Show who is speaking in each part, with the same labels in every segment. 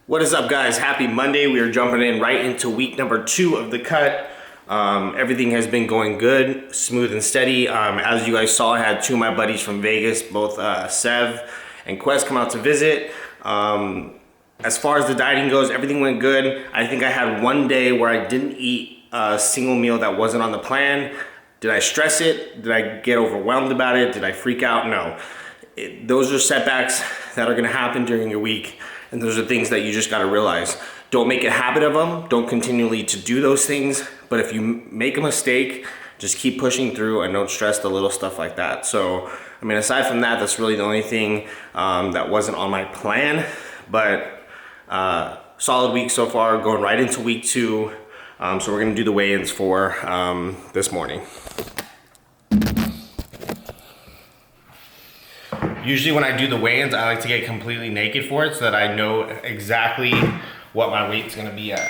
Speaker 1: What is up, guys? Happy Monday. We are jumping in right into week number 2 of the cut. Everything has been going good, smooth and steady. As you guys saw, I had 2 of my buddies from Vegas, both Sev and Quest, come out to visit. As far as the dieting goes, everything went good. I think I had one day where I didn't eat a single meal that wasn't on the plan. Did I stress it? Did I get overwhelmed about it? Did I freak out? No. Those are setbacks that are gonna happen during your week. And those are things that you just gotta realize. Don't make a habit of them. Don't continually to do those things. But if you make a mistake, just keep pushing through and don't stress the little stuff like that. So, I mean, aside from that, that's really the only thing that wasn't on my plan. But solid week so far, going right into week 2. So we're gonna do the weigh-ins for this morning. Usually when I do the weigh-ins, I like to get completely naked for it so that I know exactly what my weight's gonna be at.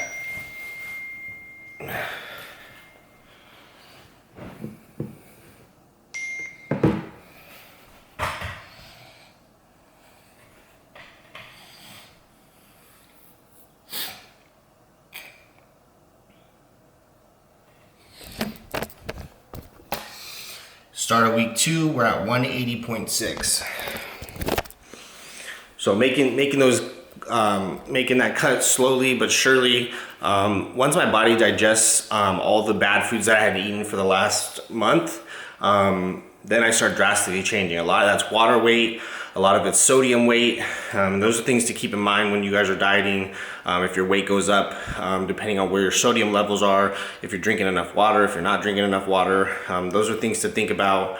Speaker 1: Start of week 2, we're at 180.6. So making that cut slowly but surely. Once my body digests all the bad foods that I had eaten for the last month, then I start drastically changing. A lot of that's water weight, a lot of it's sodium weight. Those are things to keep in mind when you guys are dieting. If your weight goes up, depending on where your sodium levels are, if you're drinking enough water, if you're not drinking enough water, those are things to think about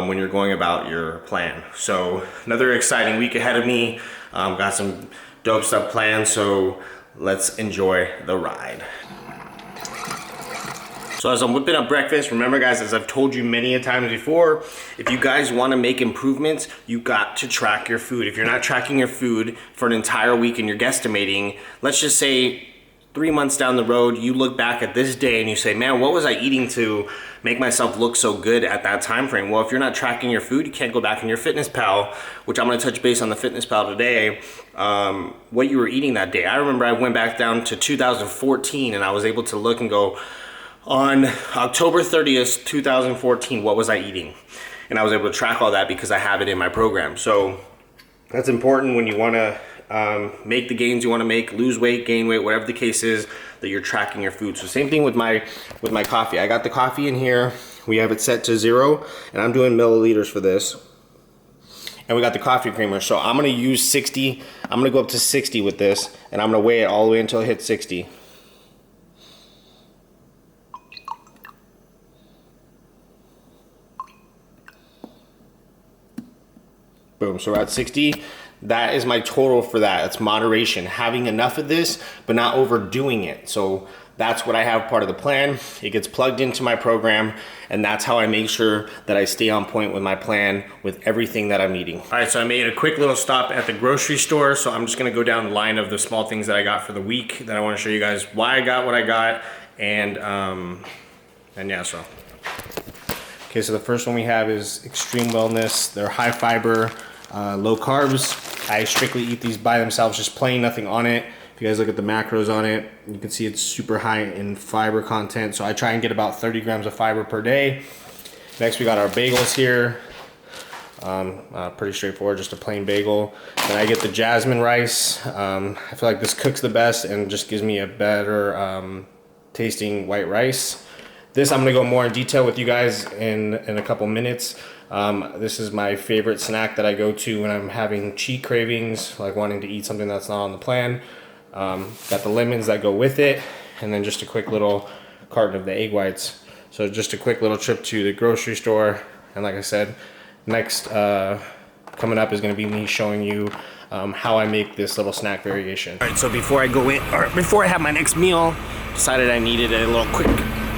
Speaker 1: when you're going about your plan. So another exciting week ahead of me. Got some dope stuff planned, so let's enjoy the ride. So as I'm whipping up breakfast, remember guys, as I've told you many a times before, if you guys want to make improvements, you got to track your food. If you're not tracking your food for an entire week and you're guesstimating, let's just say 3 months down the road, you look back at this day and you say, man, what was I eating to make myself look so good at that time frame? Well, if you're not tracking your food, you can't go back in your FitnessPal, which I'm gonna touch base on the FitnessPal today, what you were eating that day. I remember I went back down to 2014 and I was able to look and go, on October 30th, 2014, what was I eating? And I was able to track all that because I have it in my program. So that's important when you wanna make the gains you wanna make, lose weight, gain weight, whatever the case is, that you're tracking your food. So same thing with my coffee. I got the coffee in here. We have it set to 0, and I'm doing milliliters for this. And we got the coffee creamer. So I'm gonna use 60. I'm gonna go up to 60 with this, and I'm gonna weigh it all the way until it hits 60. Boom, so we're at 60. That is my total for that. That's moderation. Having enough of this, but not overdoing it. So that's what I have part of the plan. It gets plugged into my program, and that's how I make sure that I stay on point with my plan with everything that I'm eating. All right, so I made a quick little stop at the grocery store. So I'm just gonna go down the line of the small things that I got for the week that I wanna show you guys why I got what I got, and yeah, so. Okay, so the first one we have is Extreme Wellness. They're high fiber, low carbs. I strictly eat these by themselves, just plain, nothing on it. If you guys look at the macros on it, you can see it's super high in fiber content. So I try and get about 30 grams of fiber per day. Next, we got our bagels here. Pretty straightforward, just a plain bagel. Then I get the jasmine rice. I feel like this cooks the best and just gives me a better tasting white rice. This I'm gonna go more in detail with you guys in a couple minutes. This is my favorite snack that I go to when I'm having cheat cravings, like wanting to eat something that's not on the plan. Got the lemons that go with it, and then just a quick little carton of the egg whites. So just a quick little trip to the grocery store. And like I said, next coming up is gonna be me showing you how I make this little snack variation. All right, so before I go in, or before I have my next meal, decided I needed a little quick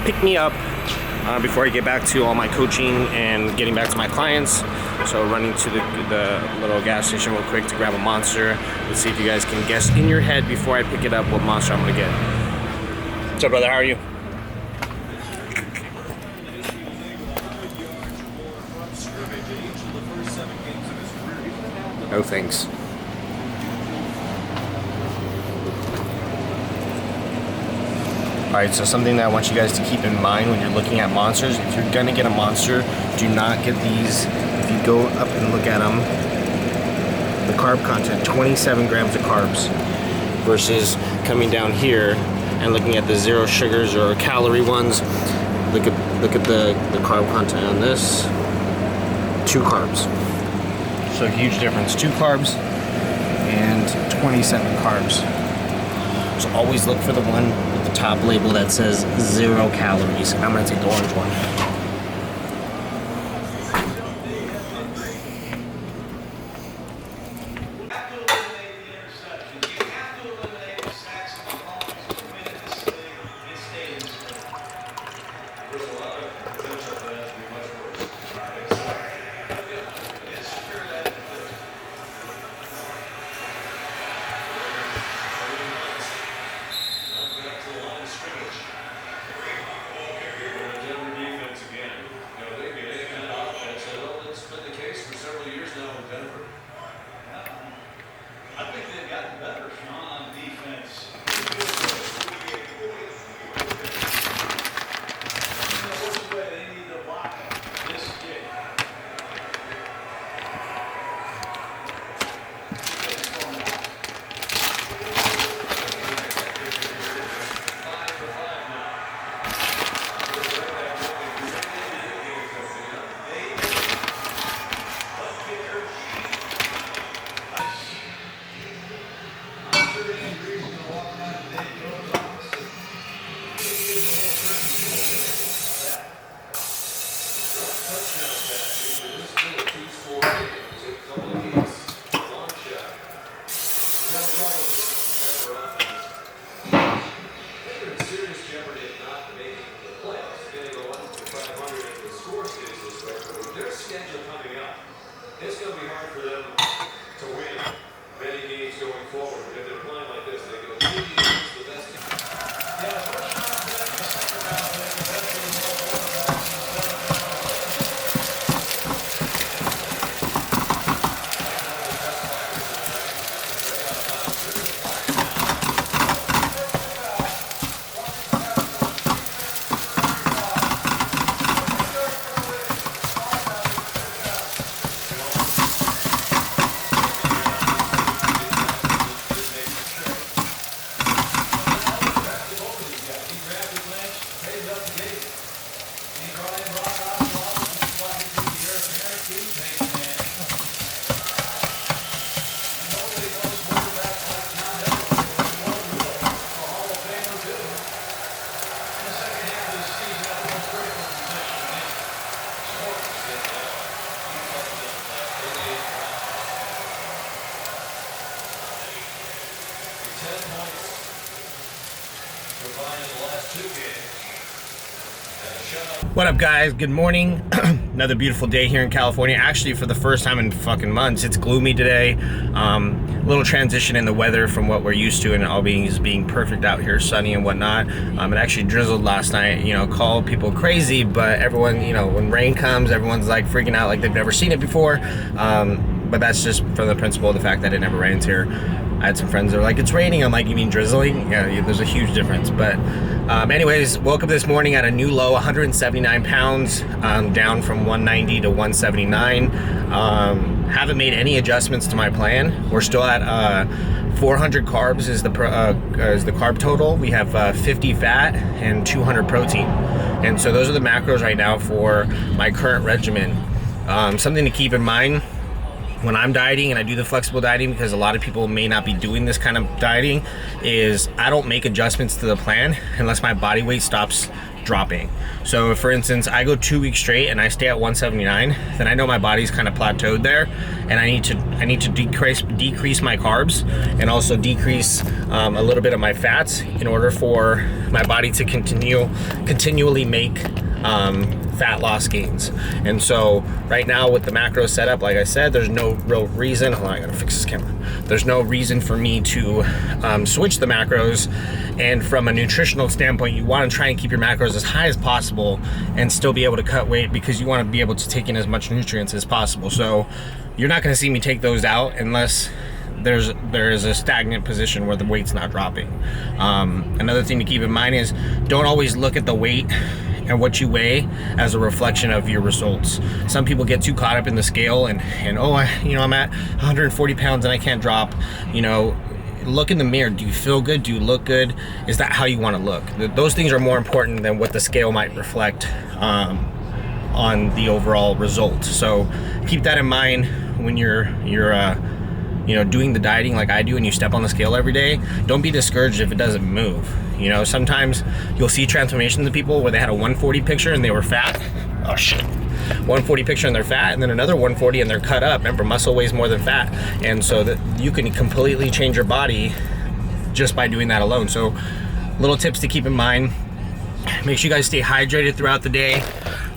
Speaker 1: pick me up before I get back to all my coaching and getting back to my clients. So running to the little gas station real quick to grab a Monster. Let's see if you guys can guess in your head before I pick it up what Monster I'm gonna get. What's up, brother? How are you? No thanks. Alright, so something that I want you guys to keep in mind when you're looking at monsters, if you're gonna get a monster, do not get these. If you go up and look at them, the carb content, 27 grams of carbs, versus coming down here and looking at the 0 sugars or calorie ones. Look at the carb content on this. 2 carbs. So huge difference. 2 carbs and 27 carbs. So always look for the one with the top label that says 0 calories. I'm gonna take the orange one.
Speaker 2: It's going to be hard for them to win many games going forward. If they're playing like this, they go 2 games, the best team.
Speaker 1: What up, guys? Good morning. Another beautiful day here in California. Actually, for the first time in fucking months, it's gloomy today. Little transition in the weather from what we're used to, and all being perfect out here, sunny and whatnot. It actually drizzled last night. You know, called people crazy, but everyone, you know, when rain comes, everyone's like freaking out like they've never seen it before. But that's just from the principle of the fact that it never rains here. I had some friends that were like, it's raining. I'm like, you mean drizzling? Yeah, there's a huge difference. But anyways, woke up this morning at a new low, 179 pounds, down from 190 to 179. Haven't made any adjustments to my plan. We're still at 400 carbs is the carb total. We have 50 fat and 200 protein. And so those are the macros right now for my current regimen. Something to keep in mind when I'm dieting, and I do the flexible dieting because a lot of people may not be doing this kind of dieting, is I don't make adjustments to the plan unless my body weight stops dropping. So for instance, I go 2 weeks straight and I stay at 179, then I know my body's kind of plateaued there, and I need to decrease my carbs and also decrease a little bit of my fats in order for my body to continually make fat loss gains. And so right now with the macro setup, like I said, there's no real reason. Hold on, I gotta fix this camera. There's no reason for me to switch the macros. And from a nutritional standpoint, you want to try and keep your macros as high as possible and still be able to cut weight, because you want to be able to take in as much nutrients as possible. So you're not going to see me take those out unless there is a stagnant position where the weight's not dropping. Another thing to keep in mind is don't always look at the weight and what you weigh as a reflection of your results. Some people get too caught up in the scale and oh, I'm at 140 pounds and I can't drop. Look in the mirror. Do you feel good? Do you look good? Is that how you want to look? Those things are more important than what the scale might reflect on the overall result. So keep that in mind when you're doing the dieting like I do and you step on the scale every day. Don't be discouraged if it doesn't move. Sometimes you'll see transformations of people where they had a 140 picture and they were fat. Oh shit. 140 picture and they're fat, and then another 140 and they're cut up. Remember, muscle weighs more than fat, and so that you can completely change your body just by doing that alone. So little tips to keep in mind: make sure you guys stay hydrated throughout the day.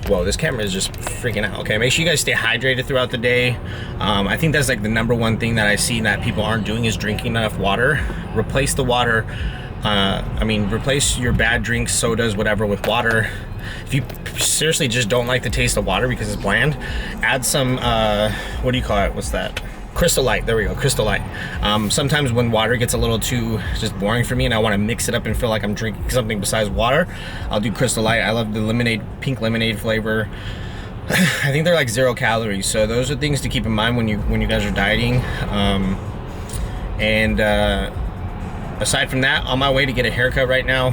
Speaker 1: Whoa, this camera is just freaking out. Okay, make sure you guys stay hydrated throughout the day. I think that's like the number one thing that I see that people aren't doing is drinking enough water. Replace the water. Replace your bad drinks, sodas, whatever, with water. If you seriously just don't like the taste of water because it's bland, add some, what do you call it? What's that? Crystal Light. There we go, Crystal Light. Sometimes when water gets a little too just boring for me and I want to mix it up and feel like I'm drinking something besides water, I'll do Crystal Light. I love the pink lemonade flavor. I think they're like 0 calories. So those are things to keep in mind when you guys are dieting. Aside from that, on my way to get a haircut right now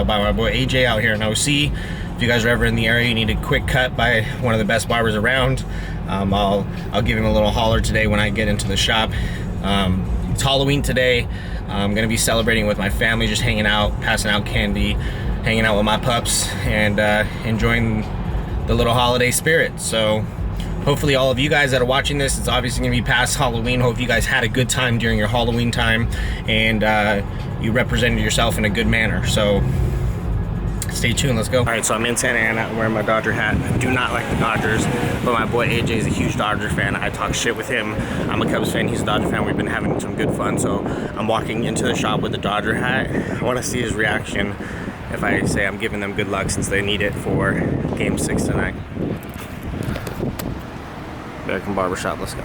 Speaker 1: by my boy AJ out here in OC. If you guys are ever in the area, you need a quick cut by one of the best barbers around. I'll give him a little holler today when I get into the shop. It's Halloween today. I'm gonna be celebrating with my family, just hanging out, passing out candy, hanging out with my pups, and enjoying the little holiday spirit. So hopefully all of you guys that are watching this, it's obviously gonna be past Halloween. Hope you guys had a good time during your Halloween time and you represented yourself in a good manner. So stay tuned, let's go. All right, so I'm in Santa Ana, I'm wearing my Dodger hat. I do not like the Dodgers, but my boy AJ is a huge Dodger fan. I talk shit with him. I'm a Cubs fan, he's a Dodger fan. We've been having some good fun, so I'm walking into the shop with the Dodger hat. I wanna see his reaction if I say I'm giving them good luck since they need it for Game 6 tonight. American Barbershop, let's go.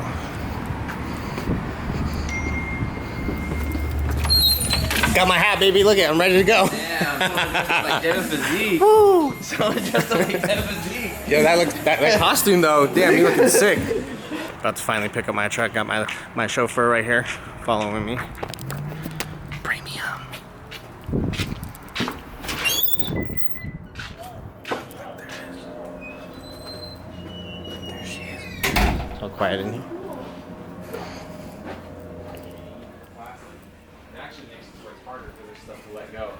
Speaker 1: Got my hat, baby. Look at it, I'm ready to go.
Speaker 3: Damn, like Devinphysique.
Speaker 1: Woo!
Speaker 3: Someone dressed up like Devinphysique.
Speaker 1: Yo, that costume though, damn, you looking sick. About to finally pick up my truck. Got my chauffeur right here following me. Premium. There she is. So quiet in here.
Speaker 3: It actually makes it work harder for this stuff to let go.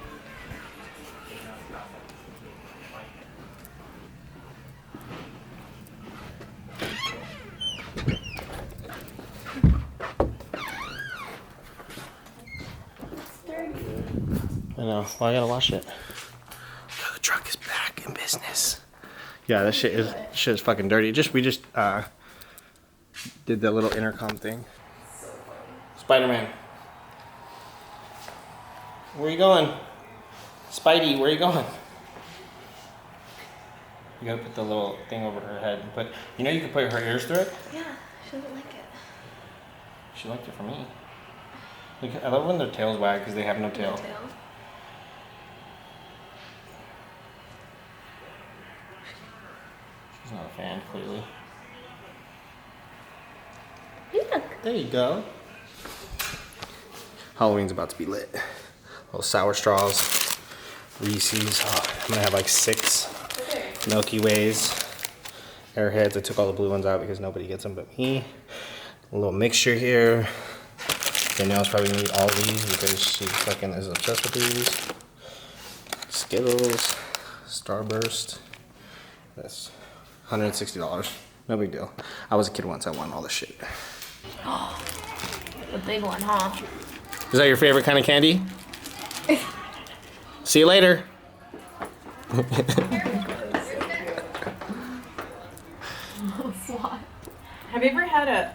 Speaker 1: I know. Well, I gotta wash it. Yo, the truck is back in business. Yeah, this shit is fucking dirty. We just did the little intercom thing. Spider-Man. Where you going? Spidey, where you going? You gotta put the little thing over her head and put. You know you can put her ears through it.
Speaker 4: Yeah, she doesn't like it.
Speaker 1: She liked it for me. Look, I love when their tails wag because they have no tail. She's not a fan, clearly.
Speaker 4: Look.
Speaker 1: There you go. Halloween's about to be lit. Little sour straws, Reese's. Oh, I'm gonna have like 6 Milky Ways, Airheads. I took all the blue ones out because nobody gets them but me. A little mixture here. Danielle's probably gonna eat all these because she fucking is obsessed with these. Skittles, Starburst. That's $160. No big deal. I was a kid once, I won all this shit.
Speaker 4: The big one, huh?
Speaker 1: Is that your favorite kind of candy? See you later.
Speaker 5: Have you ever had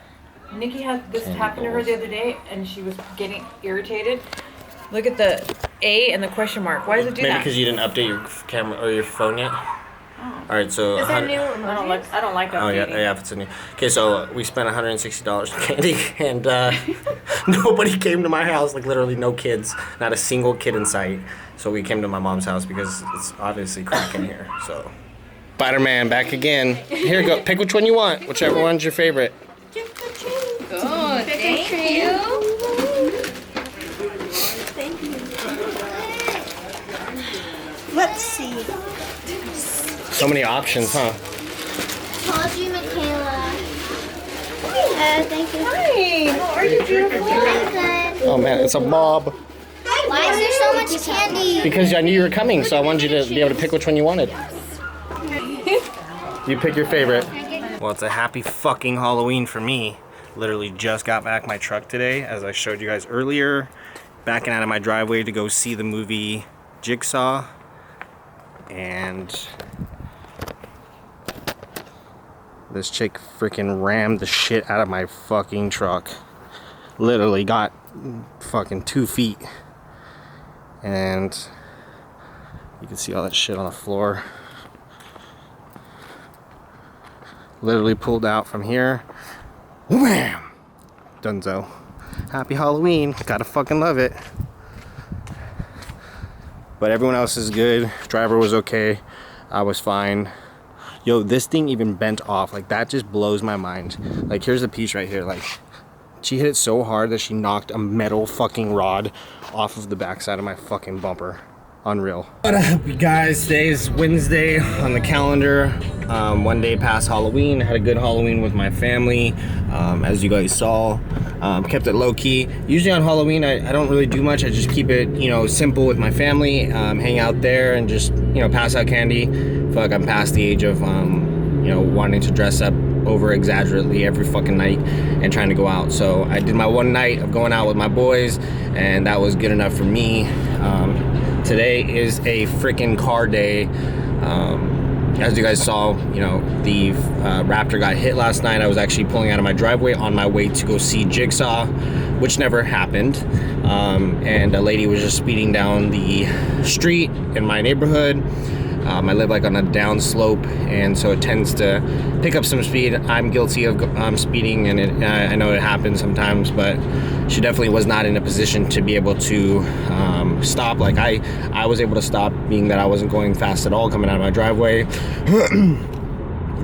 Speaker 5: Nikki had this happen to her the other day and she was getting irritated? Look at the A and the question mark. Why does it do
Speaker 1: Maybe
Speaker 5: that?
Speaker 1: because you didn't update your camera or your phone yet. All right, so
Speaker 4: Is that new
Speaker 5: I don't like
Speaker 1: oh yeah,
Speaker 5: updating.
Speaker 1: yeah, if it's a new. Okay, so we spent $160 on candy, and nobody came to my house. Like literally, no kids, not a single kid in sight. So we came to my mom's house because it's obviously crack in here. So Spider-Man back again. Here you go. Pick which one you want. Whichever one's your favorite.
Speaker 4: Good.
Speaker 6: Thank you.
Speaker 4: Thank you.
Speaker 6: Let's see.
Speaker 1: So many options, huh?
Speaker 6: Told you, Michaela. Thank you.
Speaker 5: Hi, how are you, beautiful?
Speaker 6: I'm good.
Speaker 1: Oh man, it's a mob.
Speaker 6: Why is there so much candy?
Speaker 1: Because I knew you were coming, so I wanted you to be able to pick which one you wanted. You pick your favorite. Well, it's a happy fucking Halloween for me. Literally just got back my truck today, as I showed you guys earlier. Backing out of my driveway to go see the movie Jigsaw. And this chick freaking rammed the shit out of my fucking truck. Literally got fucking 2 feet. And you can see all that shit on the floor. Literally pulled out from here. Wham! Dunzo. Happy Halloween. Gotta fucking love it. But everyone else is good. Driver was okay. I was fine. Yo, this thing even bent off. Like, that just blows my mind. Like, here's the piece right here. Like, she hit it so hard that she knocked a metal fucking rod off of the backside of my fucking bumper. Unreal. What up, you guys? Today is Wednesday on the calendar. One day past Halloween. Had a good Halloween with my family. As you guys saw, kept it low key. Usually on Halloween, I don't really do much. I just keep it, you know, simple with my family. Hang out there and just, you know, pass out candy. I feel like I'm past the age of, you know, wanting to dress up over exaggerately every fucking night and trying to go out. So I did my one night of going out with my boys, and that was good enough for me. Today is a freaking car day. As you guys saw, you know, the Raptor got hit last night. I was actually pulling out of my driveway on my way to go see Jigsaw, which never happened. And a lady was just speeding down the street in my neighborhood. I live like on a down slope, and so it tends to pick up some speed. I'm guilty of speeding, and I know it happens sometimes, but she definitely was not in a position to be able to stop. Like I was able to stop, being that I wasn't going fast at all coming out of my driveway.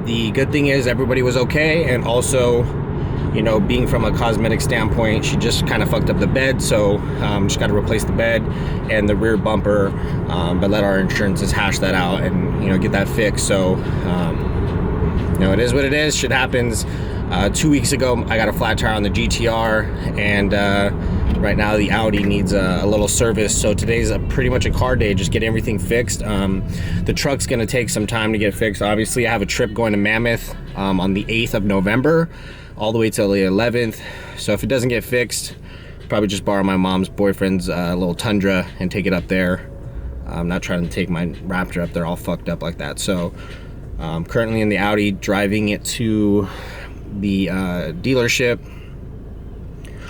Speaker 1: The good thing is everybody was okay, and also, you know, being from a cosmetic standpoint, she just kind of fucked up the bed, so just got to replace the bed and the rear bumper, but let our insurances hash that out and, you know, get that fixed. So you know, it is what it is. Shit happens. 2 weeks ago I got a flat tire on the GTR, and right now the Audi needs a little service, so today's pretty much a car day, just get everything fixed. The truck's gonna take some time to get fixed. Obviously I have a trip going to Mammoth on the 8th of November all the way till the 11th, so if it doesn't get fixed, probably just borrow my mom's boyfriend's little Tundra and take it up there. I'm not trying to take my Raptor up there all fucked up like that. So currently in the Audi, driving it to the dealership.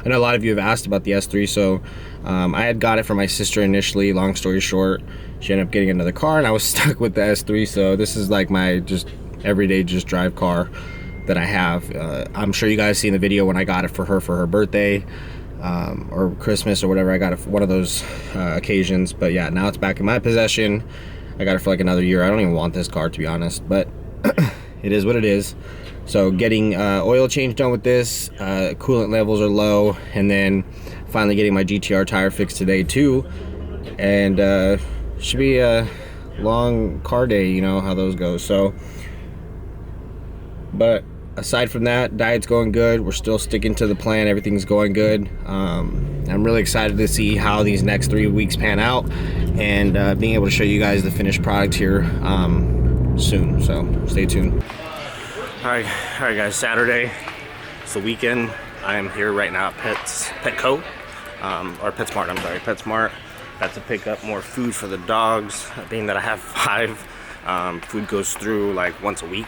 Speaker 1: I know a lot of you have asked about the S3, so I had got it for my sister initially. Long story short, she ended up getting another car, and I was stuck with the S3, so this is like my just everyday just drive car that I have. I'm sure you guys seen the video when I got it for her birthday or Christmas or whatever. I got it for one of those occasions, but yeah, now it's back in my possession. I got it for like another year. I don't even want this car, to be honest, but it is what it is. So getting oil change done with this, coolant levels are low, and then finally getting my GTR tire fixed today too, and should be a long car day, you know how those go. So, but aside from that, diet's going good. We're still sticking to the plan. Everything's going good. I'm really excited to see how these next 3 weeks pan out, and being able to show you guys the finished product here soon. So stay tuned. All right guys, Saturday, it's the weekend. I am here right now at Petco, or PetSmart, I'm sorry, PetSmart. Got to pick up more food for the dogs, being that I have 5. Food goes through like once a week.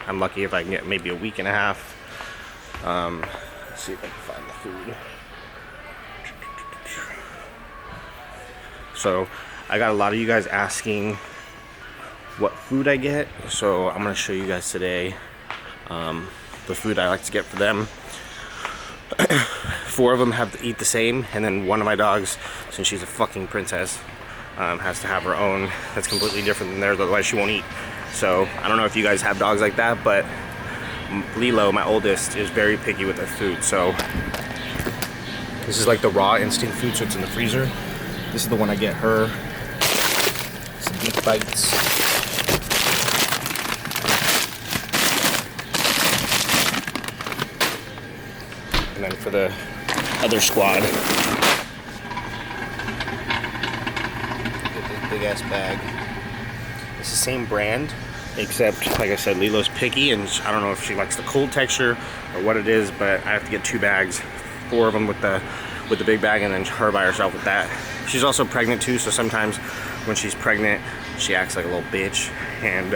Speaker 1: I'm lucky if I can get maybe a week and a half. Let's see if I can find the food. So I got a lot of you guys asking what food I get. So I'm gonna show you guys today the food I like to get for them. 4 of them have to eat the same, and then one of my dogs, since she's a fucking princess, has to have her own that's completely different than theirs, otherwise she won't eat. So I don't know if you guys have dogs like that, but Lilo, my oldest, is very picky with their food. So this is like the raw instant food, so it's in the freezer. This is the one I get her. Some beef bites. And then for the other squad, get this big ass bag. It's the same brand, except like I said, Lilo's picky, and I don't know if she likes the cold texture or what it is, but I have to get 2 bags, 4 of them with the big bag, and then her by herself with that. She's also pregnant too, so sometimes when she's pregnant, she acts like a little bitch, and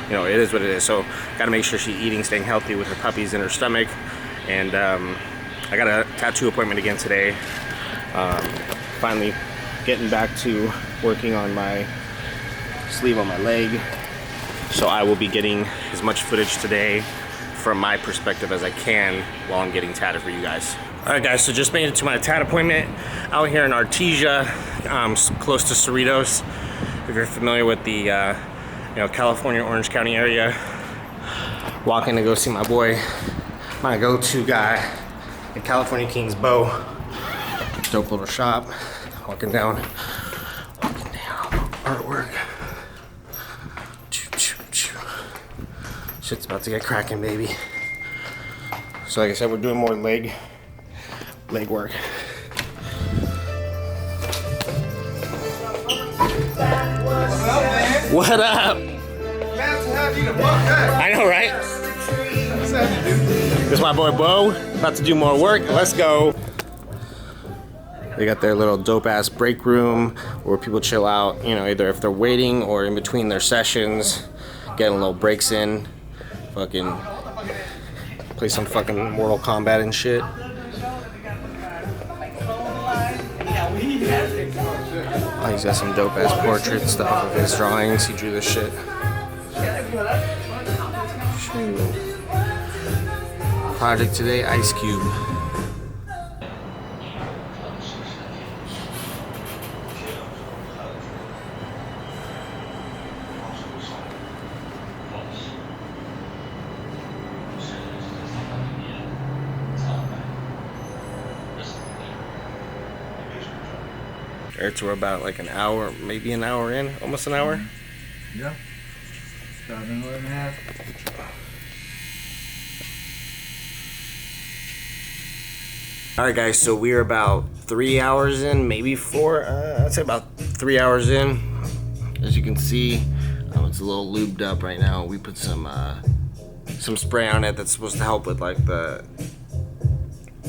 Speaker 1: you know, it is what it is. So gotta make sure she's eating, staying healthy with her puppies in her stomach. And I got a tattoo appointment again today. Finally getting back to working on my sleeve on my leg. So I will be getting as much footage today from my perspective as I can while I'm getting tatted for you guys. All right, guys, so just made it to my tat appointment out here in Artesia, close to Cerritos. If you're familiar with the you know, California, Orange County area. Walking to go see my boy, my go-to guy in California Kings, Bo. Dope little shop. Walking down artwork. Shit's about to get cracking, baby. So like I said, we're doing more leg work. What up? I know, right? This is my boy Bo, about to do more work. Let's go. They got their little dope ass break room where people chill out, you know, either if they're waiting or in between their sessions, getting little breaks in. Fucking play some fucking Mortal Kombat and shit. Oh, he's got some dope ass portrait stuff of his drawings. He drew this shit. Project today, Ice Cube. Alright, so we're about like an hour, maybe an hour in, almost an hour.
Speaker 3: Yeah. About an hour and a half.
Speaker 1: Alright guys, so we're about 3 hours in, maybe 4, I'd say about 3 hours in. As you can see, it's a little lubed up right now. We put some spray on it that's supposed to help with like the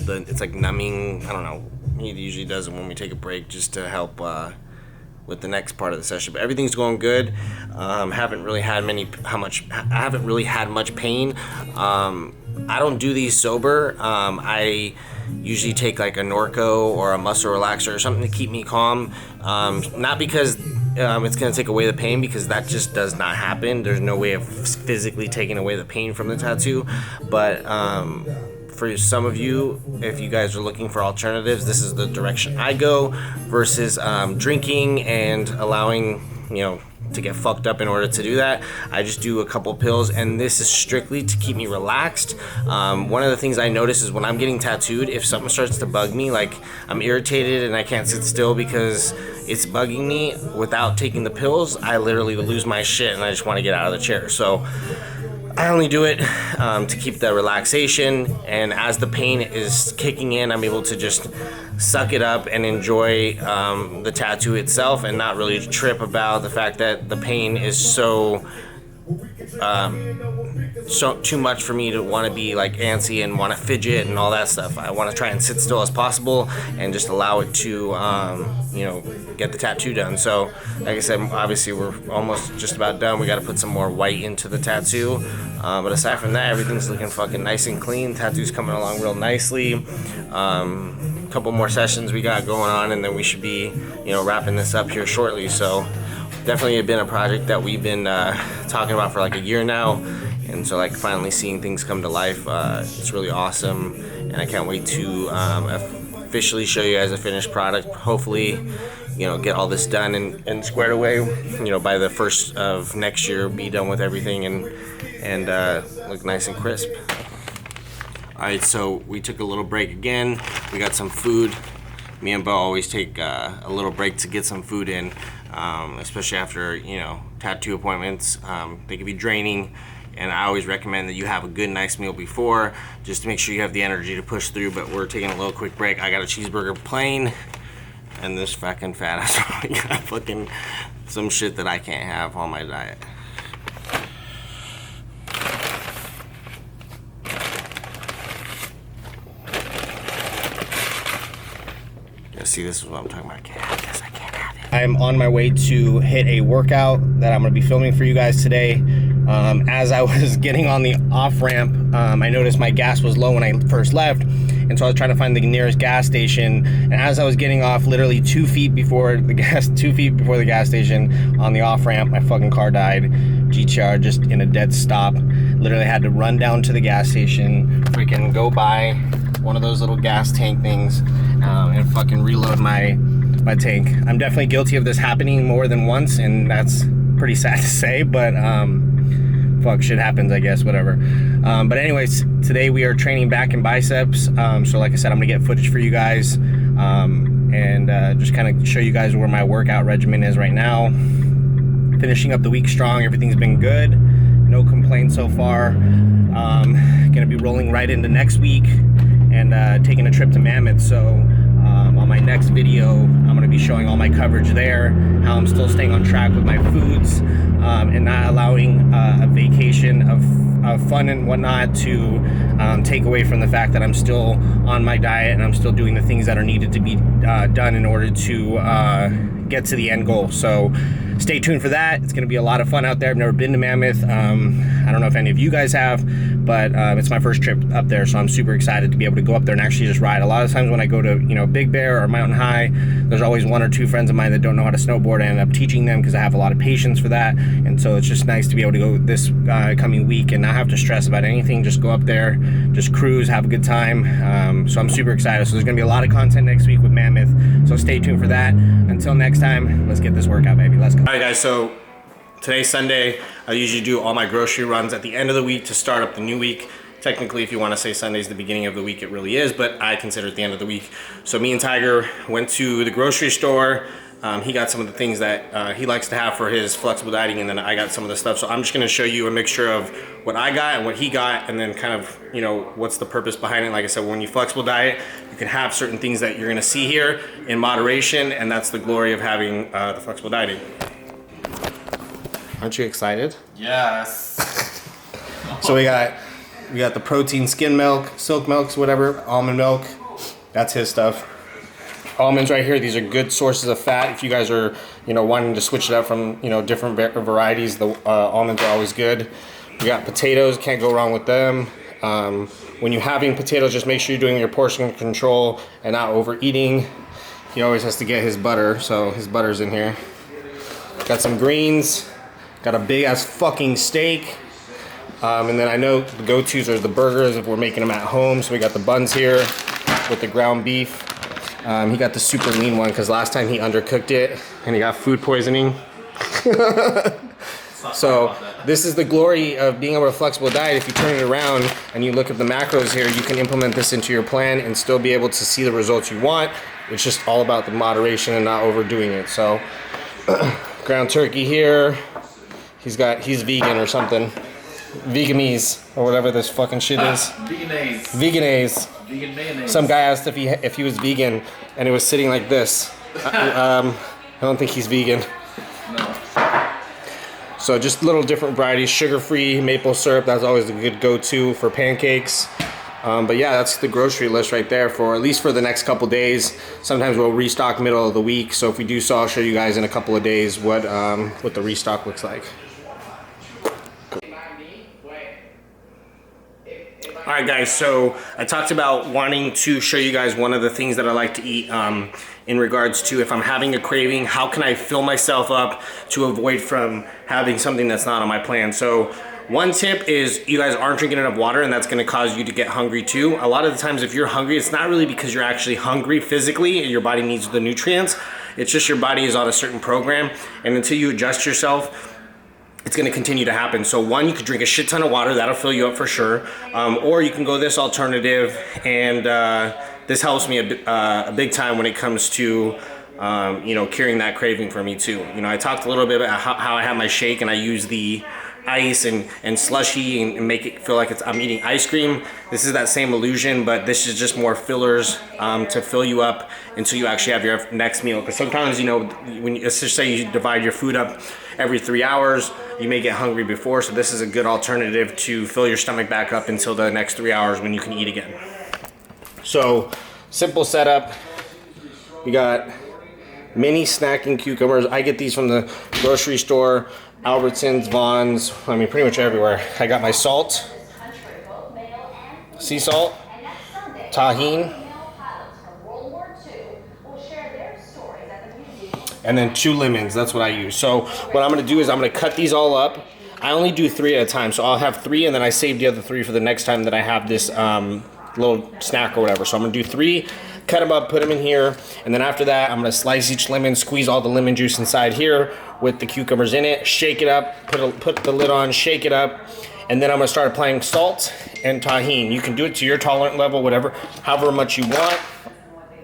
Speaker 1: it's like numbing, I don't know. He usually does it when we take a break just to help with the next part of the session. But everything's going good. Haven't really had much pain. I don't do these sober. I usually take like a Norco or a muscle relaxer or something to keep me calm. Not because it's gonna take away the pain, because that just does not happen. There's no way of physically taking away the pain from the tattoo. But for some of you, if you guys are looking for alternatives, this is the direction I go versus drinking and allowing, you know, to get fucked up in order to do that. I just do a couple pills, and this is strictly to keep me relaxed. One of the things I notice is when I'm getting tattooed, if something starts to bug me, like I'm irritated and I can't sit still because it's bugging me, without taking the pills, I literally lose my shit and I just want to get out of the chair. So I only do it to keep the relaxation, and as the pain is kicking in, I'm able to just suck it up and enjoy the tattoo itself and not really trip about the fact that the pain is so too much for me to want to be like antsy and want to fidget and all that stuff. I want to try and sit still as possible and just allow it to you know, get the tattoo done. So like I said, obviously we're almost just about done. We got to put some more white into the tattoo, but aside from that, everything's looking fucking nice and clean. Tattoo's coming along real nicely. Couple more sessions we got going on, and then we should be, you know, wrapping this up here shortly. So definitely been a project that we've been talking about for like a year now, and so like finally seeing things come to life, it's really awesome, and I can't wait to officially show you guys a finished product. Hopefully, you know, get all this done and squared away, you know, by the first of next year, be done with everything and look nice and crisp. All right, so we took a little break again. We got some food. Me and Bo always take a little break to get some food in, especially after, you know, tattoo appointments. They can be draining, and I always recommend that you have a good, nice meal before, just to make sure you have the energy to push through. But we're taking a little quick break. I got a cheeseburger plain, and this fucking fat ass probably got fucking some shit that I can't have on my diet. See, this is what I'm talking about. I can't have this. I can't have it. I'm on my way to hit a workout that I'm going to be filming for you guys today. As I was getting on the off ramp, I noticed my gas was low when I first left, and so I was trying to find the nearest gas station. And as I was getting off, literally 2 feet before the gas station on the off ramp, my fucking car died. GTR just in a dead stop. Literally had to run down to the gas station, freaking go by one of those little gas tank things, and fucking reload my tank. I'm definitely guilty of this happening more than once, and that's pretty sad to say, but fuck, shit happens, I guess, whatever. But anyways, today we are training back and biceps. So like I said, I'm gonna get footage for you guys, and just kind of show you guys where my workout regimen is right now. Finishing up the week strong. Everything's been good, no complaints so far. Gonna be rolling right into next week and taking a trip to Mammoth. So on my next video, I'm going to be showing all my coverage there, how I'm still staying on track with my foods, and not allowing a vacation of fun and whatnot to take away from the fact that I'm still on my diet and I'm still doing the things that are needed to be done in order to get to the end goal. So stay tuned for that. It's going to be a lot of fun out there. I've never been to Mammoth. I don't know if any of you guys have, but it's my first trip up there, so I'm super excited to be able to go up there and actually just ride. A lot of times when I go to, you know, Big Bear or Mountain High, there's always 1 or 2 friends of mine that don't know how to snowboard. I end up teaching them because I have a lot of patience for that, and so it's just nice to be able to go this coming week and not have to stress about anything. Just go up there, just cruise, have a good time. So I'm super excited. So there's going to be a lot of content next week with Mammoth, so stay tuned for that. Until next time, let's get this workout, baby. Let's go. All right, guys, so today's Sunday. I usually do all my grocery runs at the end of the week to start up the new week. Technically, if you want to say Sunday's the beginning of the week, it really is, but I consider it the end of the week. So me and Tiger went to the grocery store. He got some of the things that he likes to have for his flexible dieting, and then I got some of the stuff. So I'm just going to show you a mixture of what I got and what he got, and then kind of, you know, what's the purpose behind it. Like I said, when you flexible diet, you can have certain things that you're going to see here in moderation, and that's the glory of having the flexible dieting. Aren't you excited?
Speaker 3: Yes.
Speaker 1: So we got the protein skim milk, silk milks, whatever, almond milk. That's his stuff. Almonds right here. These are good sources of fat. If you guys are, you know, wanting to switch it up from, you know, different varieties, the almonds are always good. We got potatoes. Can't go wrong with them. When you're having potatoes, just make sure you're doing your portion control and not overeating. He always has to get his butter, so his butter's in here. Got some greens. Got a big ass fucking steak. And then I know the go-tos are the burgers if we're making them at home. So we got the buns here with the ground beef. He got the super lean one because last time he undercooked it and he got food poisoning. So this is the glory of being able to flexible diet. If you turn it around and you look at the macros here, you can implement this into your plan and still be able to see the results you want. It's just all about the moderation and not overdoing it. So ground turkey here. He's vegan or something. Veganese or whatever this fucking shit is. Veganese. Vegan mayonnaise. Some guy asked if he was vegan and it was sitting like this. I don't think he's vegan.
Speaker 3: No.
Speaker 1: So just little different varieties. Sugar-free, maple syrup. That's always a good go-to for pancakes. But yeah, that's the grocery list right there for at least for the next couple days. Sometimes we'll restock middle of the week. So if we do so, I'll show you guys in a couple of days what the restock looks like. All right, guys, so I talked about wanting to show you guys one of the things that I like to eat in regards to if I'm having a craving, how can I fill myself up to avoid from having something that's not on my plan. So one tip is you guys aren't drinking enough water, and that's gonna cause you to get hungry too. A lot of the times if you're hungry, it's not really because you're actually hungry physically and your body needs the nutrients. It's just your body is on a certain program, and until you adjust yourself, it's going to continue to happen. So one, you could drink a shit ton of water, that'll fill you up for sure, or you can go this alternative, and this helps me a big time when it comes to you know, curing that craving for me too. You know, I talked a little bit about how I have my shake and I use the ice and slushy and make it feel like I'm eating ice cream. This is that same illusion, but this is just more fillers to fill you up until you actually have your next meal. Because sometimes, you know, when let's just say you divide your food up every 3 hours, you may get hungry before, so this is a good alternative to fill your stomach back up until the next 3 hours when you can eat again. So simple setup. We got mini snacking cucumbers. I get these from the grocery store, Albertsons, Vons, I mean pretty much everywhere. I got my salt, sea salt, tahini, and then 2 lemons. That's what I use. So what I'm gonna do is I'm gonna cut these all up. I only do 3 at a time, so I'll have 3 and then I save the other 3 for the next time that I have this little snack or whatever. So I'm gonna do 3, cut them up, put them in here, and then after that I'm gonna slice each lemon, squeeze all the lemon juice inside here with the cucumbers in it, shake it up, put the lid on, shake it up, and then I'm gonna start applying salt and tahini. You can do it to your tolerant level, whatever, however much you want.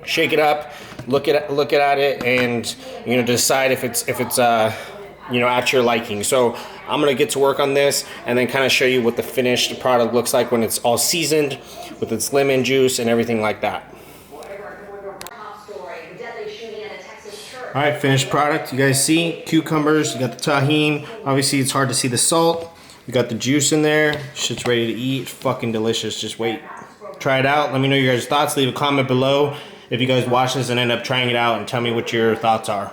Speaker 1: Shake it up, look at it, and you know, decide if it's you know, at your liking. So I'm gonna get to work on this and then kind of show you what the finished product looks like when it's all seasoned with its lemon juice and everything like that. All right, finished product. You guys see cucumbers, you got the tahini. Obviously it's hard to see the salt. You got the juice in there. Shit's ready to eat. Fucking delicious. Just wait. Try it out. Let me know your guys' thoughts. Leave a comment below if you guys watch this and end up trying it out, and tell me what your thoughts are.